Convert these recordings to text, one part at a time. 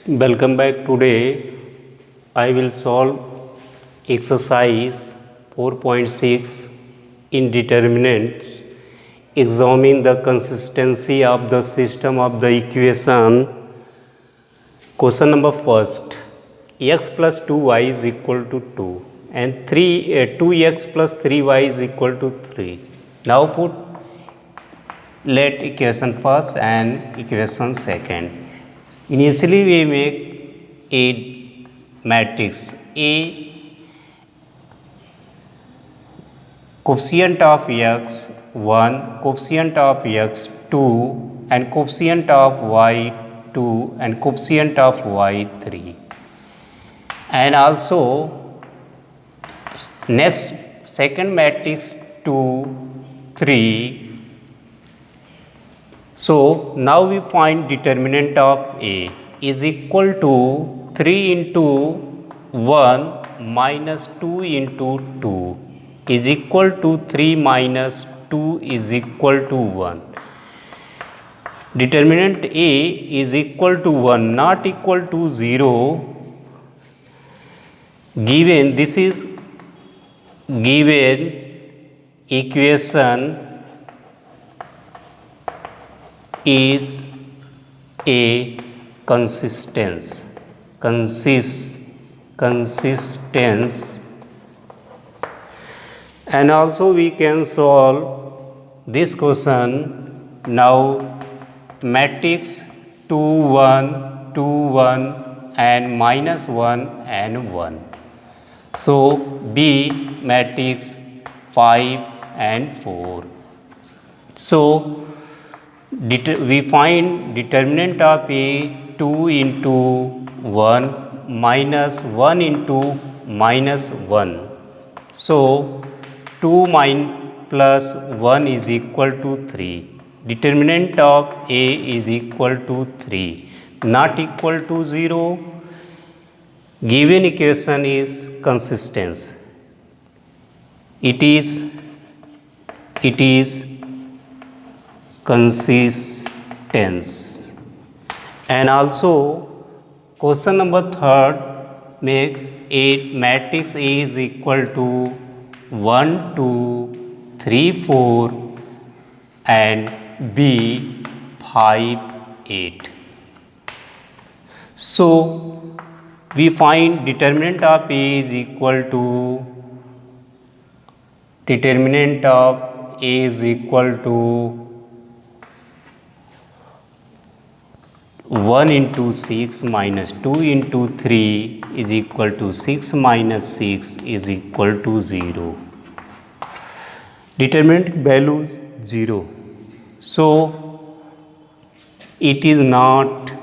Welcome back. Today I will solve exercise 4.6 in determinants. Examine the consistency of the system of the equation. Question number first. X plus 2y is equal to 2 and 2x plus 3y is equal to 3. Now put let equation first and equation second. Initially we make a matrix A coefficient of x 1, coefficient of x 2 and coefficient of y 2 and coefficient of y 3, and also next second matrix 2 3. So now we find determinant of A is equal to 3 into 1 minus 2 into 2 is equal to 3 minus 2 is equal to 1. Determinant A is equal to 1, not equal to 0. Given this is given equation is a consistence and also we can solve this question. Now matrix 2 1 2 1 and minus 1 and 1, so B matrix 5 and 4. So we find determinant of A 2 into 1 minus 1 into minus 1. So 2 plus 1 is equal to 3. Determinant of A is equal to 3, not equal to 0. Given equation is consistent. It is consistence. And also question number third, make a matrix A is equal to 1 2 3 4 and B 5 8. So we find determinant of A is equal to 1 into 6 minus 2 into 3 is equal to 6 minus 6 is equal to 0. Determinant value 0. So it is not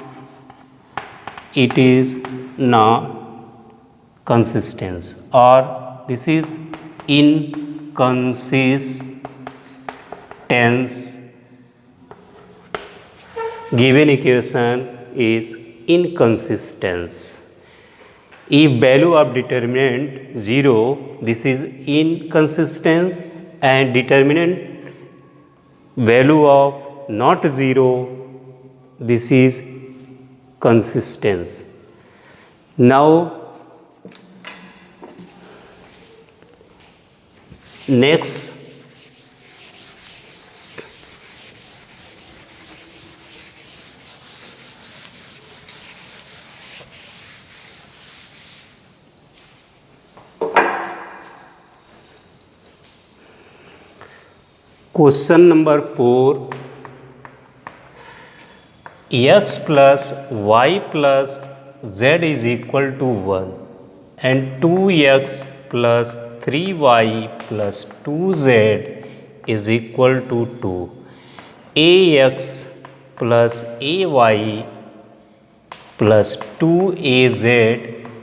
consistent, or this is inconsistence. Given equation is inconsistent. If value of determinant 0, this is inconsistent, and determinant value of not 0, this is consistent. Now next question number 4. X plus y plus z is equal to 1 and 2x plus 3y plus 2z is equal to 2. Ax plus ay plus 2az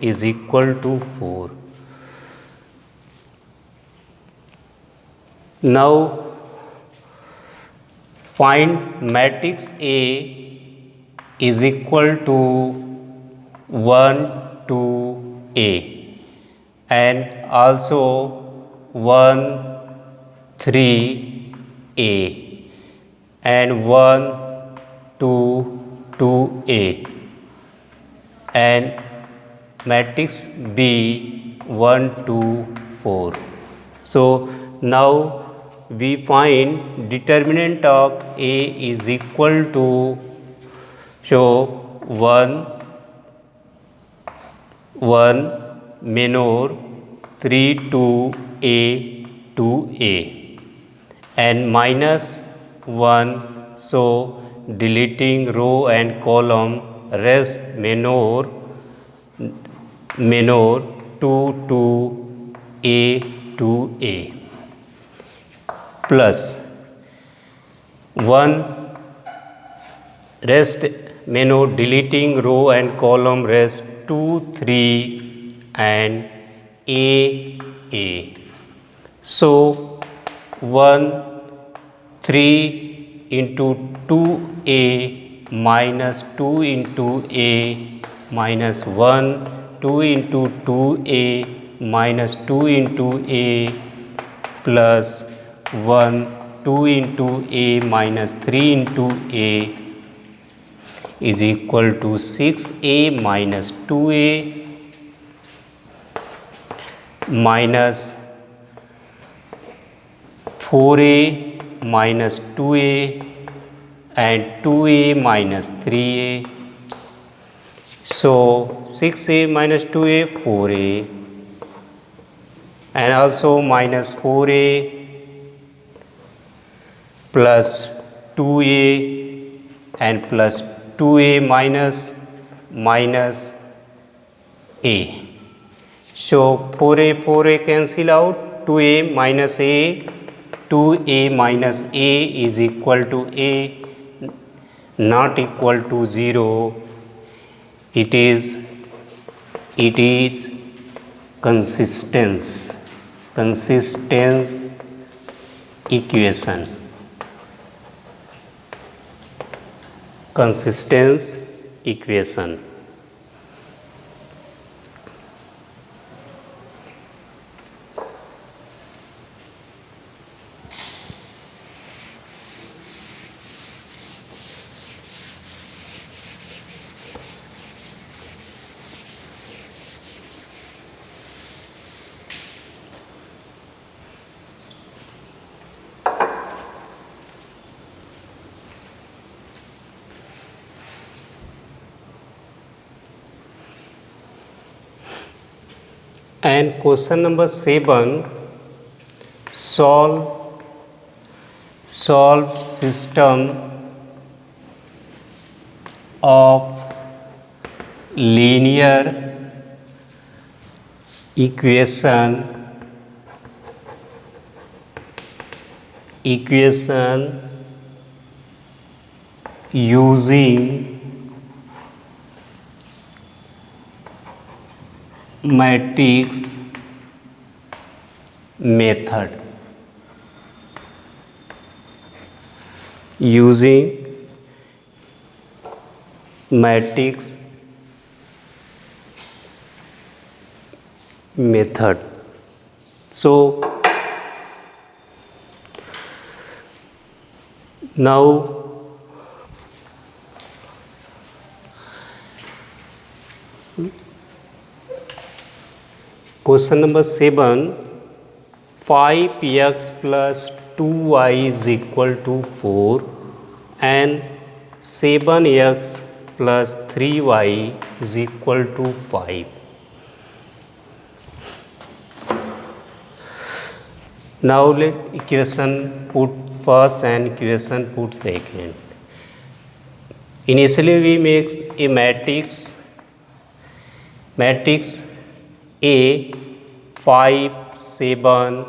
is equal to 4. Now find matrix A is equal to 1 to A and also 1 3 A and 1 2 2A. and matrix B 1 2 4. So now we find determinant of A is equal to 1 1 minor 3 to A to A and minus 1, so deleting row and column rest minor 2 to A to A plus 1 rest minor deleting row and column rest 2 3 and A. So 1 3 into 2A minus 2 into A minus 1 2 into 2A minus 2 into A plus 1 2 into A minus 3 into A is equal to 6A minus 2A minus 4A minus 2A and 2A minus 3A. So 6A minus 2A 4A and also minus 4A plus 2A and plus 2A minus A. So 4A cancel out, 2A minus A, 2A minus A is equal to A, not equal to 0. It is consistence equation. Consistence equation. And question number 7, solve system of linear equation using matrix method. Using matrix method. So now question number 7, 5x plus 2y is equal to 4 and 7x plus 3y is equal to 5. Now let equation put first and equation put second. Initially we make a matrix A 5 7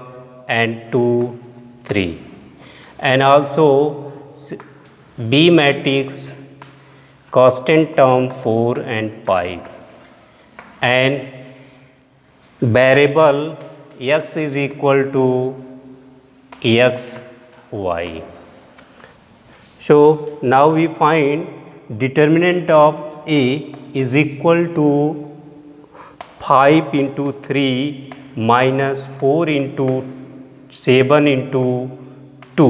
and 2 3 and also B matrix constant term 4 and 5 and variable x is equal to x y. So now we find determinant of A is equal to 5 into 3 minus 4 into 7 into 2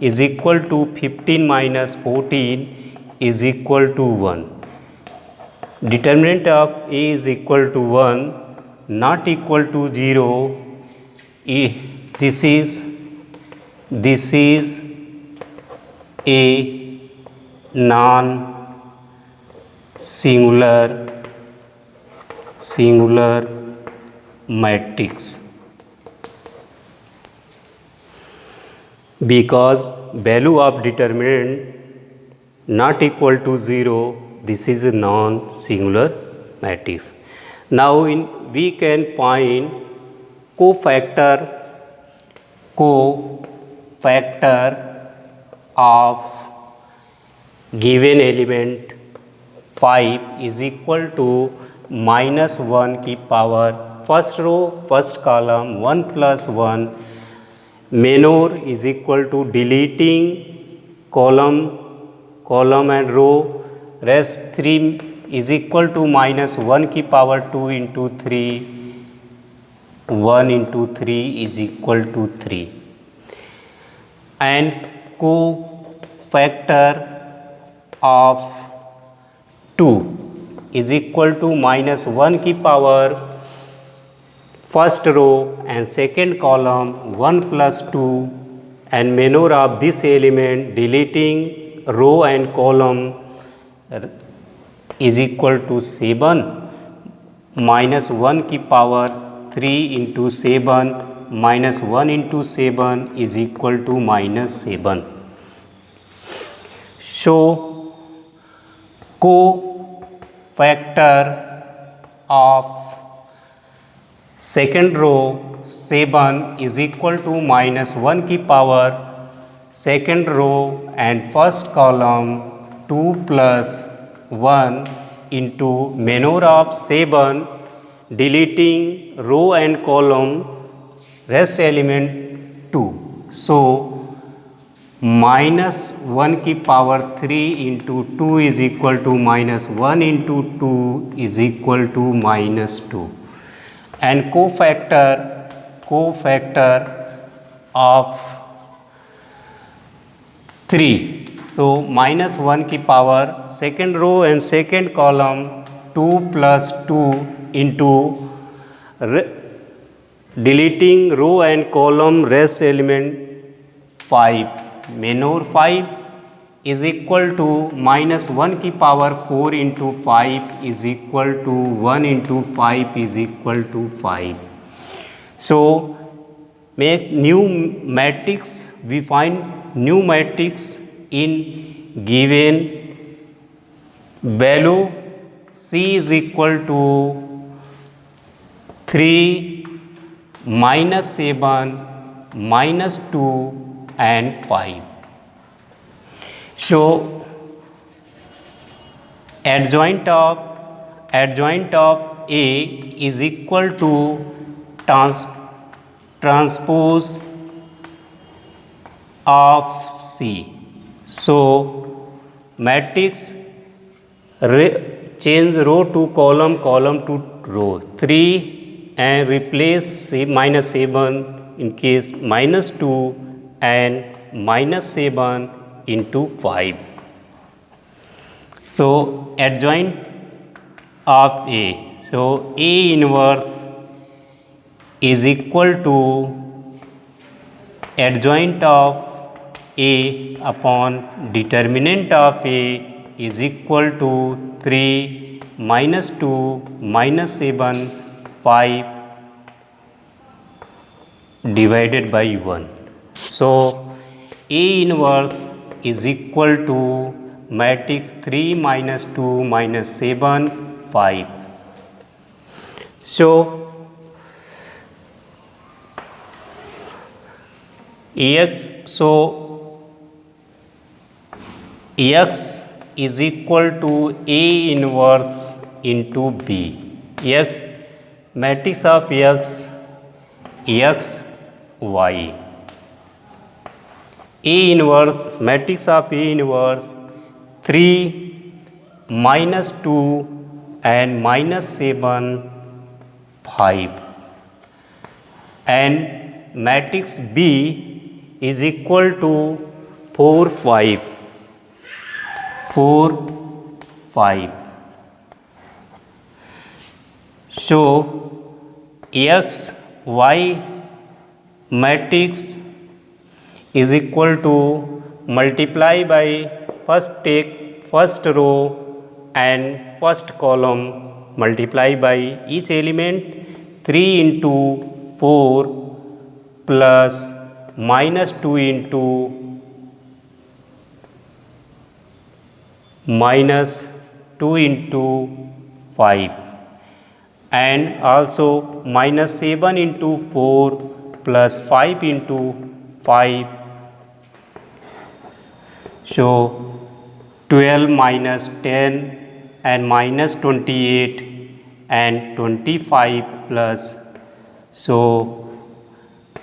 is equal to 15 minus 14 is equal to 1. determinant of A is equal to 1, not equal to 0. This is a singular matrix, because value of determinant not equal to 0, this is a non-singular matrix. Now we can find cofactor of given element 5 is equal to -1 की power first row first column 1 plus 1, minor is equal to deleting column and row, rest 3 is equal to -1 की power 2 into 3, 1 into 3 is equal to 3, and cofactor of 2 is equal to -1 की power first row and second column 1 plus 2, and minor of this element deleting row and column is equal to 7, -1 की power 3 into 7, -1 into 7 is equal to -7. So cofactor of second row 7 is equal to -1 की power second row and first column 2 plus 1 into minor of 7 deleting row and column rest element 2. So -1 की power 3 into 2 is equal to -1 into 2 is equal to -2, and cofactor of 3, so -1 की power second row and second column 2 plus 2 into deleting row and column rest element 5, minor 5 is equal to -1 की power 4 into 5 is equal to 1 into 5 is equal to 5. So make new matrix, we find new matrix in given value C is equal to 3, -7, -2 and 5. So adjoint of A is equal to transpose of C. So matrix change row to column, column to row 3 and replace -7 in case -2 and -7 into 5. So adjoint of A, so A inverse is equal to adjoint of A upon determinant of A is equal to 3, -2, -7, 5 divided by 1. So A inverse is equal to matrix 3 -2 -7 5. So X is equal to A inverse into B. X matrix of X Y. A inverse matrix of A inverse 3 -2 and -7 5, and matrix B is equal to 4 5. So x y matrix is equal to multiply by first take first row and first column, multiply by each element 3 into 4 plus minus 2 into minus 2 into 5 and also minus 7 into 4 plus 5 into 5. So 12 minus 10 and minus 28 and 25 plus, so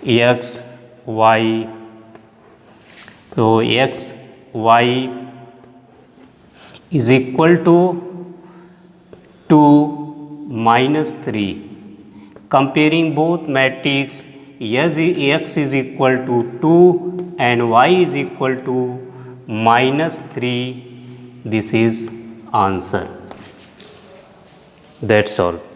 x y, so x y is equal to 2 minus 3. Comparing both matrix, x is equal to 2 and y is equal to minus 3. This is answer. That's all.